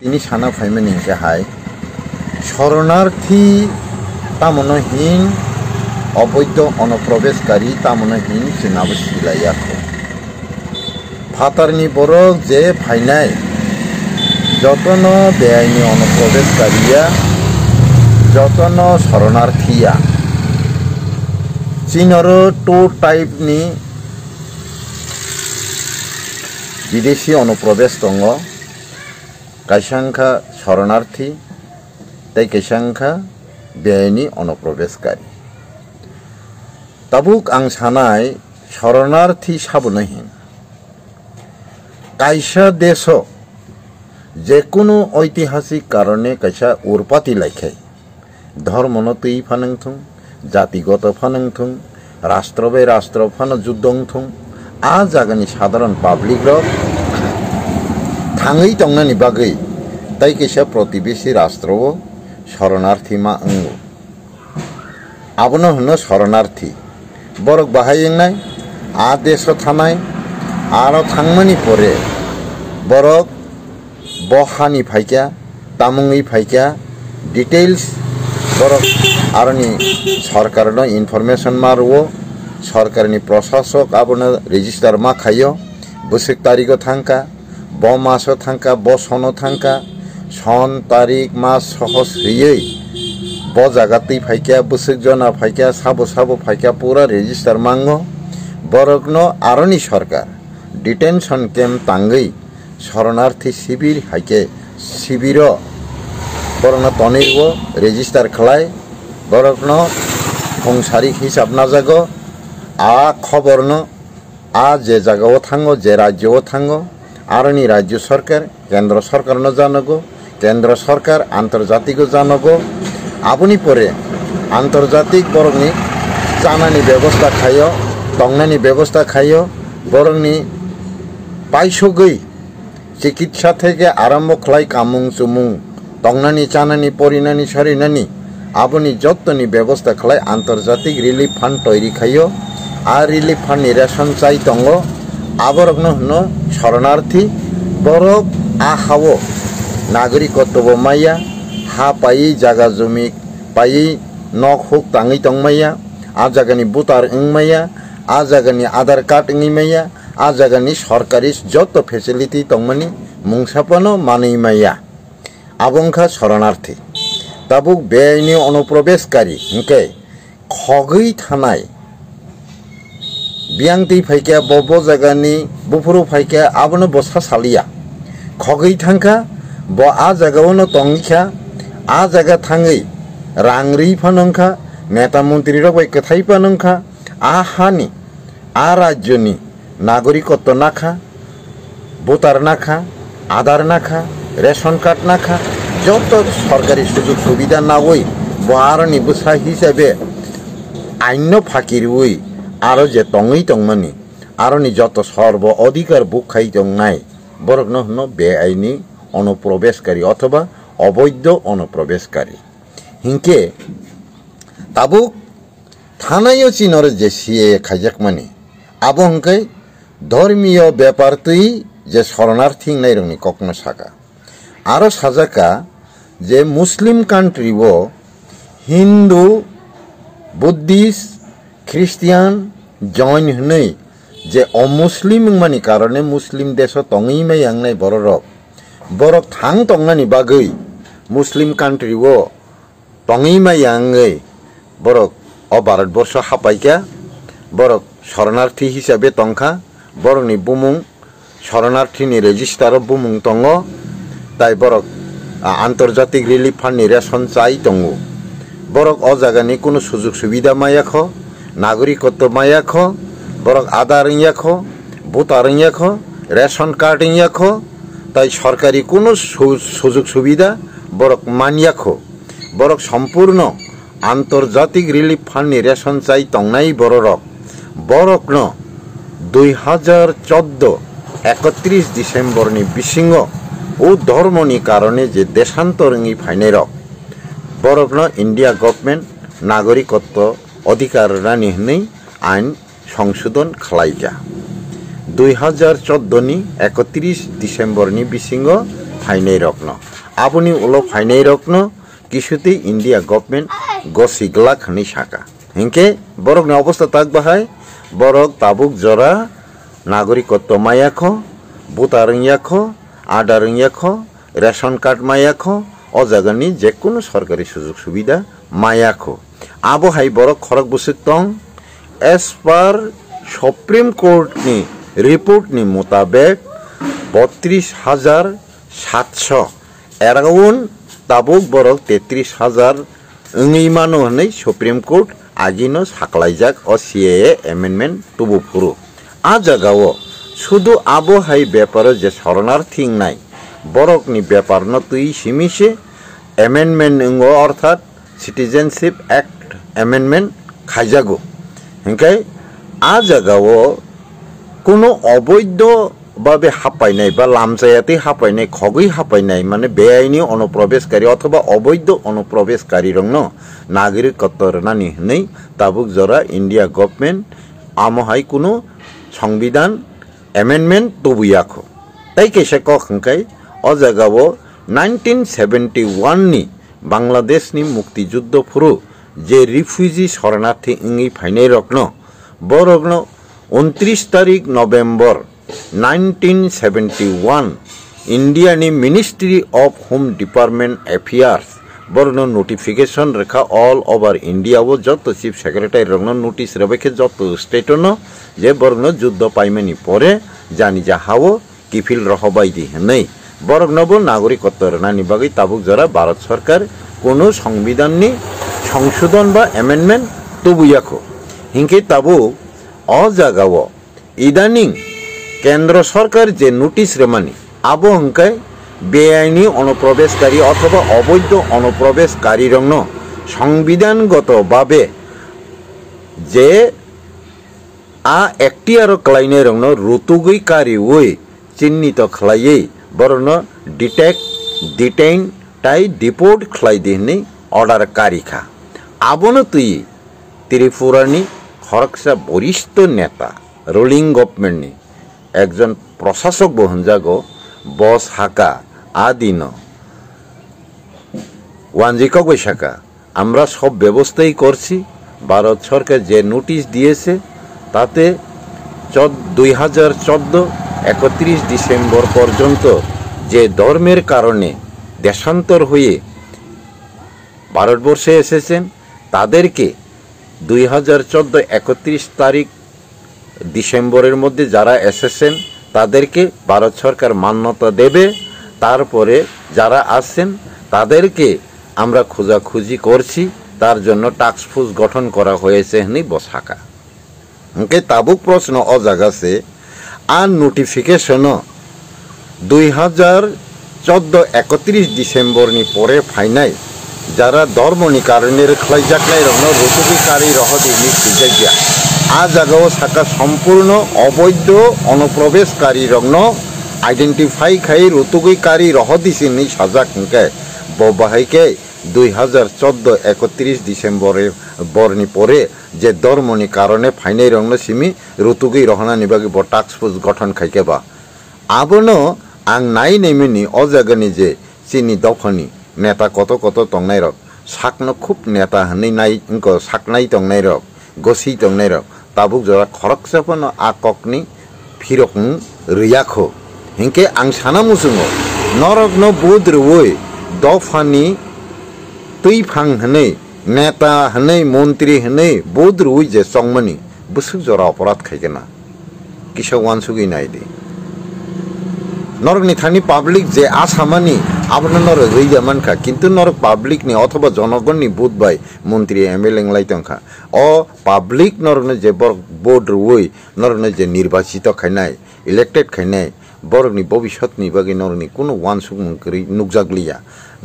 তিনি সানা ফাইমেন ইনকে হাই শরণার্থী তামনহীন অবৈধ অনুপ্রবেশকারী তামনহীন চিনাবো সিলাইয়াখো ফাতারনি বরক যে ফাইনাই যতন বেআইনি অনুপ্রবেশকারীয়া যতন শরণার্থীয়া চীনর টু টাইপনি বিদেশি অনুপ্রবেশ দङ কাইসাংখা শরণার্থী তাই কাইসাংখা বেআইনি অনুপ্রবেশকারী তাবুক आं सानाय शरणार्थी साबनहीन कायसा देश जेकुनु ऐतिहासिक कारणे कायसा उरपाती लायखाय धर्मन तै फानंथुं जातिगत फानंथुं राष्ट्र बे राष्ट्र फान जुद्धंथुं आ जागानि साधारण पाब्लिक रक थाङै दंनानि बागै ताई कायसा प्रतिबेशी राष्ट्र शरणार्थी मा अंगो आबनो होनो शरणार्थी बरक बाहायनाय आ देश थानाय आरो थांनायनि परे बरक बहानि फायका तामुङै फायका डिटेल्स बरक आरोनि सरकारनो इनफरमेशन मारो सरकारनि प्रशासक आबनो रेजिस्टार मा खायो बोसोक तारिख थांका ब मास थांका ब सन थांका सन तारिख मास सहस होयै ब जागातै फायका बोसोक जना फायका साबो साबो फायका पूरा रेजिस्टार मांगो बरकनो आरोनि सरकार डिटेंशन कैम्प तांगै शरणार्थी शिविर हाइके शिविर बरकनो तनिरबो रेजिस्टार खलाय बरकनो फंसारिक हिसाब नाजागो आ खबरनो आ जे जागाव थांगो जे राज्यव थांगो आरोनि राज्य सरकार केंद्र सरकार न जानगो केंद्र सरकार आंतर्जातिक जानगो आबुनि परे आंतर्जातिक बरकनि जानानि व्यवस्था खायो तंनानि व्यवस्था खायो बरकनि पाइसगै चिकित्सा थेके आरम्भ खलाय कामुं चुमुं तंनानि चानानि परिनानि सरिनानि आबुनि जत्तनि व्यवस्था खलाय आंतर्जातिक रिलिफ फान्ड तैरि खायो आ रिलिफ फान्ड रेशन चाइ दङ आबरकनो होनो शरणार्थी बरक आ हावो नागरिकत्व माया हा पाई जागा जमी पाई नक हुक ताङै दंमाया आ जागानि भोटार इंमाया आ जागानि आधार कार्ड इंमाया आ जागानि सरकारी जत फेसिलिटी दंमानि मुंसापनो मानैमाया आबंखा शरणार्थी ताबुक बेआइनि अनुप्रवेशकारी इंके खगै थानाय बियांति फायका बबो जागानि बुफुरु फायका आबनो बसा सालिया खगै थांखा ब आ जागावनो तंगिखा आ जागा थाङै रांरि फानंखा नेता मंत्री रक कथाय फानंखा आ हानि आ राज्यनि नागरिकत्व नाखा भोटार नाखा आधार नाखा रेशन कार्ड नाखा जत सरकारी सुजुग सुविधा नावै बारनि बुसा हिसाबे आइन फाकिरवै आरो जे तङै तंमानि आरोनि जत सर्व अधिकार बुखाय दंनाय बरकनो होनो बेआइनि अनुप्रवेशकारी अथवा अवैध अनुप्रवेशकारी हिंके ताबुक थानाय चीनर जे सीए खाइजाक माने आबो हंकै धर्मीय व्यापार तुई जे शरणार्थी नायरंनि कखनो साका आरो साजाका जे मुस्लिम कान्ट्री वो हिंदू बुद्धिस्ट ख्रिस्टियान जैन हनै जे अमुस्लिम मानि कारणे मुस्लिम देश तङै मायांनाय बररक बरक थां तंनानि बागै मुस्लिम कान्ट्री वो तङै मायांगै बरक अ भारतवर्ष हापायका बरक शरणार्थी हिसाबे तंखा बरकनि बुमुं शरणार्थीनि रेजिस्टार बुमुं दङ ताई बरक आंतर्जातिक रिलिफ फान्डनि रेशन चाइ दङ बरक अ जागानि कुनु सुजुग सुबिदा मायाख नागरिकत्व मायाख बरक आधार याख भोटार याख रेशन कार्ड याख ताई सरकारी कोनो सुजुग सुविधा बरक मानियाखो बरक सम्पूर्ण आंतर्जातिक रिलिफ फान्डनि रेशन चाइ तंनाय बररक बरकनो 2014 31 डिसेम्बरनि बिसिङो ओ धर्मनि कारणे जे देशान्तरनि फाइनायरक बरकनो इंडिया गभर्नमेंट नागरिकत्व अधिकार रानि हनै आइन संशोधन खालायगा 2014 नि 31 डिसेम्बर नि बिसिङो फाइनायरकनो। aboni ulo phainai rokno কিছুতেই ইন্ডিয়া গভর্নমেন্ট গসিগলা খানি সাকা হিংকে বরক নি অবস্থা তাক বাহাই বরক তাবুক জরা নাগরিকত্ব মায়াখ বুতারংয়াখ আডারংয়াখ রেশন কার্ড মায়াখ অজাগানি যে কোনো সরকারি সুযোগ সুবিধা মায়াখ আবহাই বরক খরক বসে তং এস পার সুপ্রিম কোর্ট নি রিপোর্ট নি মোতাবেক 32,700 এরাউন্ড তাবুক বরক 33,000 মানো হनै সুপ্রিম কোর্ট আজিনো সাকলাইজাক ও সিএএ এমেন্ডমেন্ট তুবু ফুরু আ জায়গাও শুধু আবহাই ব্যাপারে যে শরণার্থী নাই বরকনি ব্যাপার ন তুই সিমিসে এমেন্ডমেন্ট অর্থাৎ সিটিজেনশিপ অ্যাক্ট এমেন্ডমেন্ট খাইজাগো হিংকাই আ জায়গাও কোনো অবৈধ ভাবে হাঁপাইনাই বা লামজায়াতে হাঁপাইনাই খগই হাঁপাইনাই মানে বেআইনি অনুপ্রবেশকারী অথবা অবৈধ অনুপ্রবেশকারী রং নাগরিকত্ব রানি হनै তাবুক জরা ইন্ডিয়া গভর্নমেন্ট আমহাই কোনো সংবিধান এমেন্ডমেন্ট তবুয়াখো তাই কেসে কখাই অ জায়গাও 1971 নি বাংলাদেশ নি মুক্তিযুদ্ধ ফুরু যে রিফিউজি শরণার্থী ইংই ফাইনাই রকন বরগ্ন 29 তারিখ নভেম্বর 1971 ইন্ডিয়ানি ministry of home department affairs বর্ণ নোটিফিকেশন রেখা অল ওভার ইন্ডিয়া ও যত চিফ সেক্রেটারি রং নোটিস রেখে যত স্টেটন যে বর্ণ যুদ্ধ পাইমেনি পরে জানি যাহাও কিফিল রহবাইদি হनै বরগ্নব নাগরিকত্ব রানি বাগৈ তাবুক জরা ভারত সরকার কোনো সংবিধাননি সংশোধন বা এমেন্ডমেন্ট তবুয়াখো হিংকে তাবুক অ জাগাও ইদানিং কেন্দ্র সরকার যে নোটিস রেমানি আবো হংকায় বেআইনি অনুপ্রবেশকারী অথবা অবৈধ অনুপ্রবেশকারী রং সংবিধানগতভাবে যে একটি আরো ক্লাইনে রং রুতুগৈকারী ওই চিহ্নিত খাইয়ে বরণ ডিটেইন তাই ডিপোর্ট খাই দিহনি অর্ডার কারিখা আবনো তুই ত্রিপুরানি খরকসা বরিষ্ঠ নেতা রুলিং গভর্নমেন্টনি একজন প্রশাসক বহনজাগো বস হাকা আদিন ওয়ানজিকক বৈশাখা আমরা সব ব্যবস্থাই করছি ভারত সরকার যে নোটিশ দিয়েছে তাতে 2014 31 ডিসেম্বর পর্যন্ত যে ধর্মের কারণে দেশান্তর হয়ে ভারতবর্ষে এসেছেন তাদেরকে 2014 31 তারিখ ডিসেম্বরের মধ্যে যারা এসেছেন তাদেরকে ভারত সরকার মান্যতা দেবে তারপরে যারা আসছেন তাদেরকে আমরা খোঁজাখুঁজি করছি তার জন্য টাস্ক ফোর্স গঠন করা হয়েছে হনি বসাকা ওকে তাবুক প্রশ্ন অজাগাছে আর নোটিফিকেশন 2014 31 ডিসেম্বর নি পরে ফাইনাই যারা ধর্মনি কারণের খাইজাকলাই রং রতুবিকারী রহদি নিশ্চিত আ জায়গাও সাকা সম্পূর্ণ অবৈধ অনুপ্রবেশকারী রং আইডেন্টিফাই খাই রতুগৈকারী রহদিসিনি সাজা খুঁকে ববাহাইকে 2014 31 ডিসেম্বরের বর্ণি পরে যে ধর্মনি কারণে ফাইনাই রং সিমি রতুগৈ রহনা নিবাগে ব টাস্ক ফোর্স গঠন খাইকে বা আবনো আং নাই নেমিনি অ জায়গানি যে চিনি দফানি নেতা কত কত তংনাই রক সাকনো খুব নেতা হनै নাই ইনকো সাকনাই তংনাই রক গসি তংনাই রক তাবুক জরা খরকসাপন আককনি ফিরক রিয়াখো হিংকে আং সানা মুসুङो নরকনো বুদ রুই দফানি তৈফাং হनै নেতা হनै মন্ত্রী হनै বুদ রুই যে সংমনি বসু জরা অপরাধ খাইকেনা কিসা ওয়ানসুগি নাইদি নরকনি থানি পাবলিক যে আসামানি আবনো নরক রইয়া মানখা কিন্তু নরক পাবলিক নি অথবা জনগণনি বুধ বাই মন্ত্রী এমএলএ লাইতংখা অ পাবলিক নরকনে যে বোর্ড রুই নরকনে যে নির্বাচিত খাইনাই ইলেক্টেড খাইনাই বরকনি ভবিষ্যৎনি বাকি নরকনি কোনো ওয়ানসুক মুকরি নুকজাগলিয়া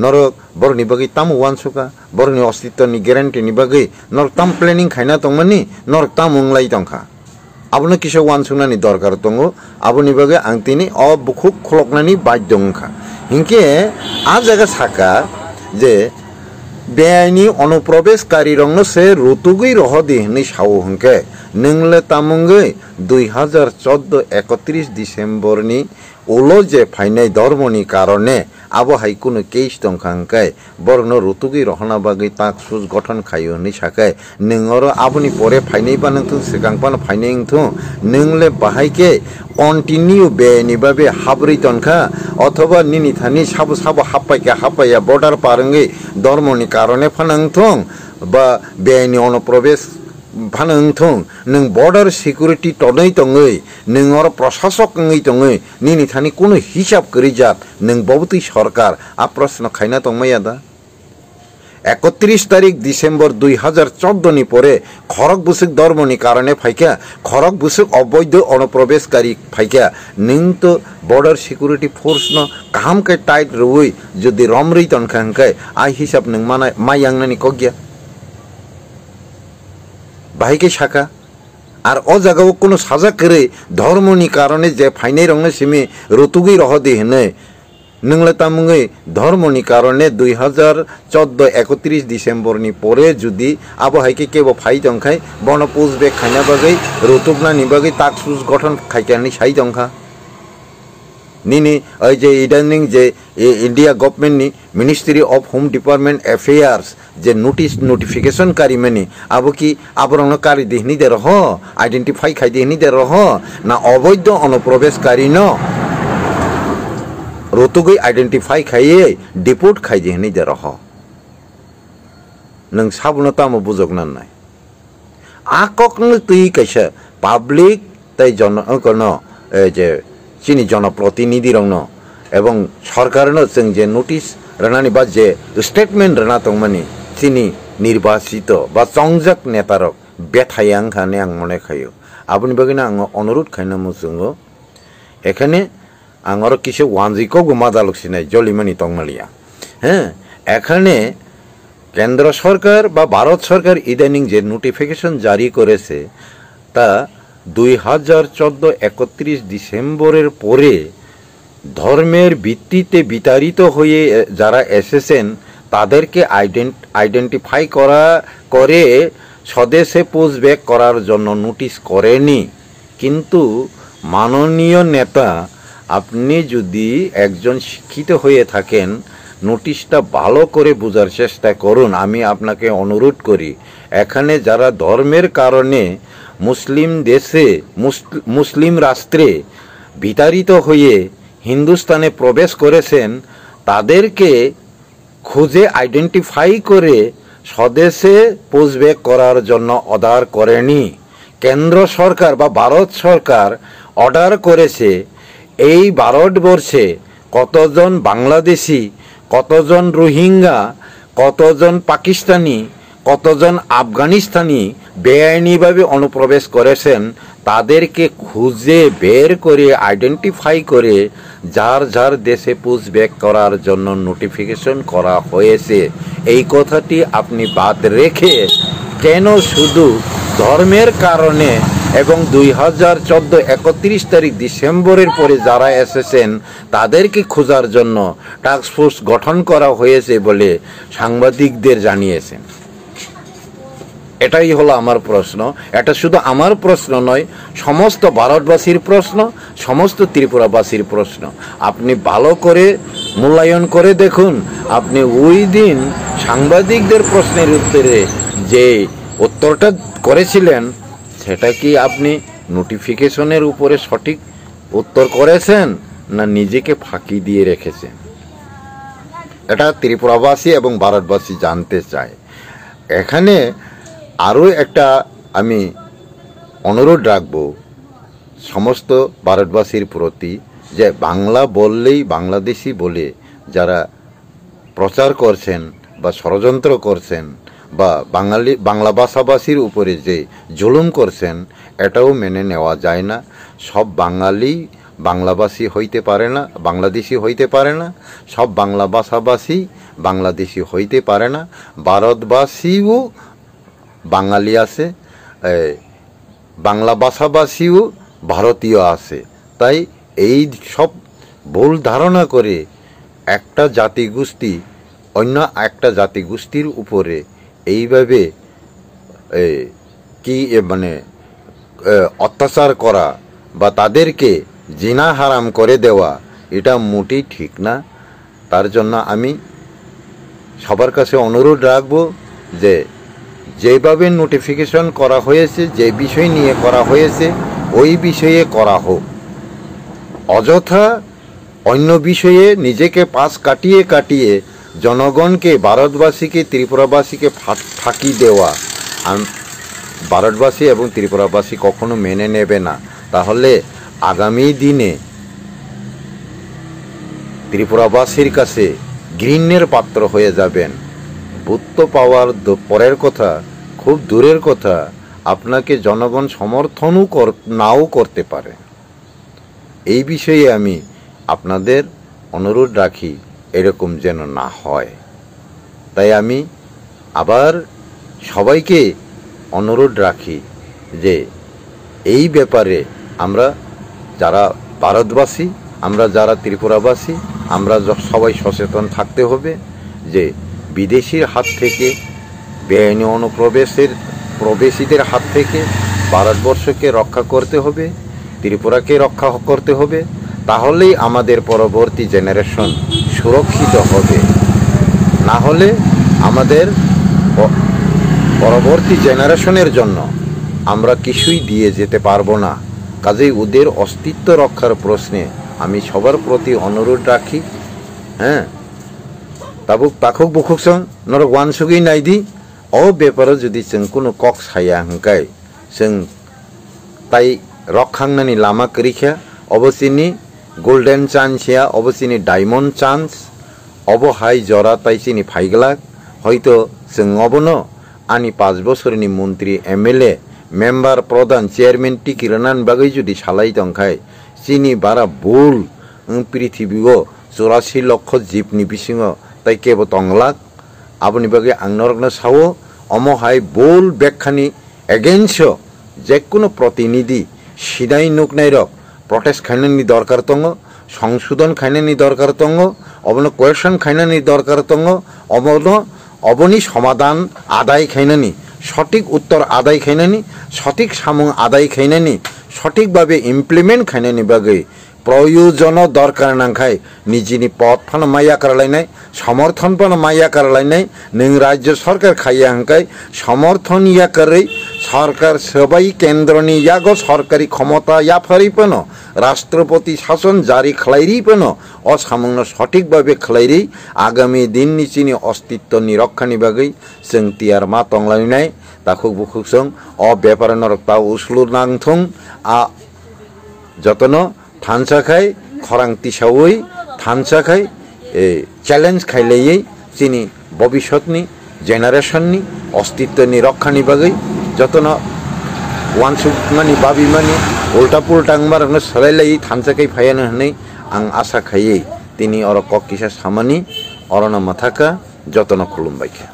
নরক বরকনি বাকি তাম ওয়ানসুকা বরকনি অস্তিত্বনি গ্যারান্টিনি বাকি নরক তাম প্ল্যানিং খাইনা তংমানি নরক তাম লাইতংখা আবনো কিসে ওয়ানসুকনানি দরকার দङो আবনি বাগে আং তিনি অ বুকুক খলকনানি বাধ্য দংখা হিংকে আ জায়গা সাকা যে বেআইনি অনুপ্রবেশকারী রং সে রতুগৈ রহদি হनै সাও হংকে नोंले तामुंगै 2014 31 डिसेम्बर नि उलो जे फाइनाय धर्मनि कारणे আবো হাই কোনো কেস দংখাংকাই বরং রতুগি রহনা বাগै তাক সুজ গঠন খাইও হनै সাকাই নोंर আবনি পরে ফাইনাই বানাंथों सिगांपान फाइनायंथों नोंले बाहायके कन्टिनिउ बेनि बाबे हाब्रै तनखा अथवा निनि थानि साबो साबो हापाइके हापाया बर्डार पारंगै धर्मनि कारणे फानांथों बा बेनि अनुप्रवेश फानांथों नों बर्डार सिकिउरिटी तनै तङै नोंर प्रशासक ngै तङै निनि थानि कोनो हिसाब करिजात नों बबतै सरकार आ प्रश्न खाइना तंमाया दा 31 तारिख डिसेम्बर 2014 नि परे खरक बुसुक धर्मनि कारणे फाइका खरक बुसुक अवैध अनुप्रवेशकारी फाइका नों तो बर्डार सिकिउरिटी फोर्स न काम के टाइट रुई जदि रमरै तनखांखाय आ हिसाब नों माना मायांगनानि कगिया बाहायके शाखा আর ও জায়গাও কোনো সাজা করে ধর্মনি কারণে যে ফাইনাই রংনে সিমি রতুগি রহ দেহনে नोंले तामुङै धर्मनि कारणे 2014 31 डिसेम्बरनि परे जुदि आबहायके केबो फाइ दंखाय बन पोज बेक खाइना बागै रुतुबनानि बागै ताकसुज गठन खाइकानि साइ दंखा निनि ओइ जे इदानिं जे इंडिया गभर्नमेंटनि ministry of home department affairs जे नोटिस नोटिफिकेशन कारी माने आबो कि आबरंग कारी देहनि दे रह आइडेंटिफाई खाइ देहनि दे रह ना अवैध अनुप्रवेशकारी न रोतुगै आइडेंटिफाई खाइए डिपोर्ट खाइ देहनि दे रह नों साबुन तामो बुजगनान नाय आककनो तुइ कैसे पाब्लिक तै जन कन जे चिनी जनप्रतिनिधि रंग एवं सरकार जों जे नोटिस रानानि बा जे स्टेटमेंट राना तंमानि चिनी निर्वाचित बा संजक नेतारक बेथायां खाने आं मने खायो आपनि बागैना आं अनुरोध खाइना मुसुङो एखाने आं आरो किसे वानजिको गुमादालुसिनाय जलिमानि तंमालिया হ্যাঁ এখানে কেন্দ্র সরকার বা ভারত সরকার ইদানিং যে নোটিফিকেশন জারি করেছে তা 2014 31 ডিসেম্বরের পরে ধর্মের ভিত্তিতে বিতাড়িত হয়ে যারা এসেছেন তাদেরকে আইডেন্টিফাই করে স্বদেশে পুশব্যাক করার জন্য নোটিশ করেনি কিন্তু মাননীয় নেতা আপনি যদি একজন শিক্ষিত হয়ে থাকেন নোটিশটা ভালো করে বোঝার চেষ্টা করুন আমি আপনাকে অনুরোধ করি এখানে যারা ধর্মের কারণে মুসলিম দেশে মুসলিম রাষ্ট্রে বিতাড়িত হয়ে হিন্দুস্তানে প্রবেশ করেছেন তাদেরকে খুঁজে আইডেন্টিফাই করে স্বদেশে পুশব্যাক করার জন্য অর্ডার করেনি কেন্দ্র সরকার বা ভারত সরকার অর্ডার করেছে এই ভারতবর্ষে কতজন বাংলাদেশি কতজন রোহিঙ্গা কতজন পাকিস্তানি কতজন আফগানিস্তানি বেআইনিভাবে অনুপ্রবেশ করেছেন তাদেরকে খুঁজে বের করে আইডেন্টিফাই করে যার যার দেশে পুশব্যাক করার জন্য নোটিফিকেশন করা হয়েছে এই কথাটি আপনি বাদ রেখে কেন শুধু ধর্মের কারণে এবং 2014 31 তারিখ ডিসেম্বরের পরে যারা এসেছেন তাদেরকে খোঁজার জন্য টাস্ক ফোর্স গঠন করা হয়েছে বলে সাংবাদিকদের জানিয়েছেন এটাই হলো আমার প্রশ্ন এটা শুধু আমার প্রশ্ন নয় সমস্ত ভারতবাসীর প্রশ্ন সমস্ত ত্রিপুরাবাসীর প্রশ্ন আপনি ভালো করে মূল্যায়ন করে দেখুন আপনি ওই দিন সাংবাদিকদের প্রশ্নের উত্তরে যে উত্তরটা করেছিলেন সেটা কি আপনি নোটিফিকেশনের উপরে সঠিক উত্তর করেছেন না নিজেকে ফাঁকি দিয়ে রেখেছেন এটা ত্রিপুরাবাসী এবং ভারতবাসী জানতে চায় এখানে আরও একটা আমি অনুরোধ রাখব সমস্ত ভারতবাসীর প্রতি যে বাংলা বললেই বাংলাদেশি বলে যারা প্রচার করছেন বা ষড়যন্ত্র করছেন বা বাংলা ভাষাভাষীর উপরে যে জুলুম করছেন এটাও মেনে নেওয়া যায় না সব বাঙালি বাংলাভাষী হইতে পারে না বাংলাদেশি হইতে পারে না সব বাংলা ভাষাভাষী বাংলাদেশি হইতে পারে না ভারতবাসীও বাঙালি আছে বাংলা ভাষাভাষীও ভারতীয় আছে তাই এই সব ভুল ধারণা করে একটা জাতিগোষ্ঠী অন্য একটা জাতিগোষ্ঠীর উপরে এইভাবে কি মানে অত্যাচার করা বা তাদেরকে জিনা হারাম করে দেওয়া এটা মোটেই ঠিক না তার জন্য আমি সবার কাছে অনুরোধ রাখব যে যেভাবে নোটিফিকেশন করা হয়েছে, যে বিষয় নিয়ে করা হয়েছে ওই বিষয়ে করা হোক। অযথা অন্য বিষয়ে নিজেকে পাশ কাটিয়ে কাটিয়ে জনগণকে, ভারতবাসীকে, ত্রিপুরাবাসীকে ফাঁকি দেওয়া ভারতবাসী এবং ত্রিপুরাবাসী কখনো মেনে নেবে না। তাহলে আগামী দিনে ত্রিপুরাবাসীর কাছে ঘৃণ্যের পাত্র হয়ে যাবেন। ভূত পাওয়ার পরের কথা, খুব দূরের কথা, আপনাকে জনগণ সমর্থনও নাও করতে পারে। এই বিষয়ে আমি আপনাদের অনুরোধ রাখি এরকম যেন না হয়। তাই আমি আবার সবাইকে অনুরোধ রাখি যে এই ব্যাপারে আমরা যারা ভারতবাসী, আমরা যারা ত্রিপুরাবাসী, আমরা সবাই সচেতন থাকতে হবে যে বিদেশির হাত থেকে, বেআইনি অনুপ্রবেশীদের হাত থেকে ভারতবর্ষকে রক্ষা করতে হবে, ত্রিপুরাকে রক্ষা করতে হবে। তাহলেই আমাদের পরবর্তী জেনারেশন সুরক্ষিত হবে। না হলে আমাদের পরবর্তী জেনারেশনের জন্য আমরা কিছুই দিয়ে যেতে পারবো না। কাজেই ওদের অস্তিত্ব রক্ষার প্রশ্নে আমি সবার প্রতি অনুরোধ রাখি। হ্যাঁ, তাকুক বুকুক সং নরক ওয়ানসুগি নাইদি ও ব্যাপারে যদি जों কোনো কক সায়া হংকাই जों তাই রক্ষাংনানি লামা করিখা অবশ্যই গোল্ডেন চান্সিয়া অবশ্যই ডায়মন্ড চান্স অবহাই জরা তাইসিনি ফাইগলাক হয়তো जों অবনো আনি 5 বছরনি মন্ত্রী এমএলএ মেম্বার প্রধান চেয়ারম্যান টিকিরানান বাগৈ যদি সালাই দংখাই চিনি বারা ভুল পৃথিবীও 84 লক্ষ জীবনি বিসিङ তাই কেব তংলাক আপনি বাগে আংনরকনা সাও অমহাই বোল ব্যাখ্যানি এগেন্স যে কোনো প্রতিনিধি সিদাই নুকনাই রক প্রটেস্ট খাইনানি দরকার তঙ্গ, সংশোধন খাইনানি দরকার তঙ্গ, অবন কোয়েশন খাইনানি দরকার তঙ্গ, অবনি সমাধান আদায় খাইনানি, সঠিক উত্তর আদায় খাইনানি, সঠিক সামুং আদায় খাইনানি, সঠিকভাবে ইমপ্লিমেন্ট খাইনানি বাগে প্রয়োজন দরকার নাখাই নিজেনি পথ ফানো মাইয়া কারলাইনাই, সমর্থন ফানো মাইয়া কারলাইনাই, নों রাজ্য সরকার খাইয়া হাঙ্কাই সমর্থন ইয়া করে সরকার সবাই কেন্দ্রনি ইয়াগো সরকারি ক্ষমতা ইয়া ফারিপন রাষ্ট্রপতি শাসন জারি খালাইরিপন অসামুংন সঠিকভাবে খালাইরি আগামী দিন নিচিনি অস্তিত্ব নিরক্ষানি বাগৈ जों তিয়ার মা তংলাইনাই তাকুক বুকুক जों অ ব্যাপারে নরকতা উসলু নাংথং যতন थानसाखाय खरां तिसावै थानसाखाय चैलेंज खाइलायै चिनी भविष्यतनि जेनारेशननि अस्तित्वनि रक्षानि बागै जतन वानसुकमानि बाबिमानि उल्टा पुल्टा मारनो सोलायलायै थानसाखाय फायानो होननाय आं आसा खायै तिनि अर ककिसा सामानि अरना माथाका जतन खुलुमबायखा।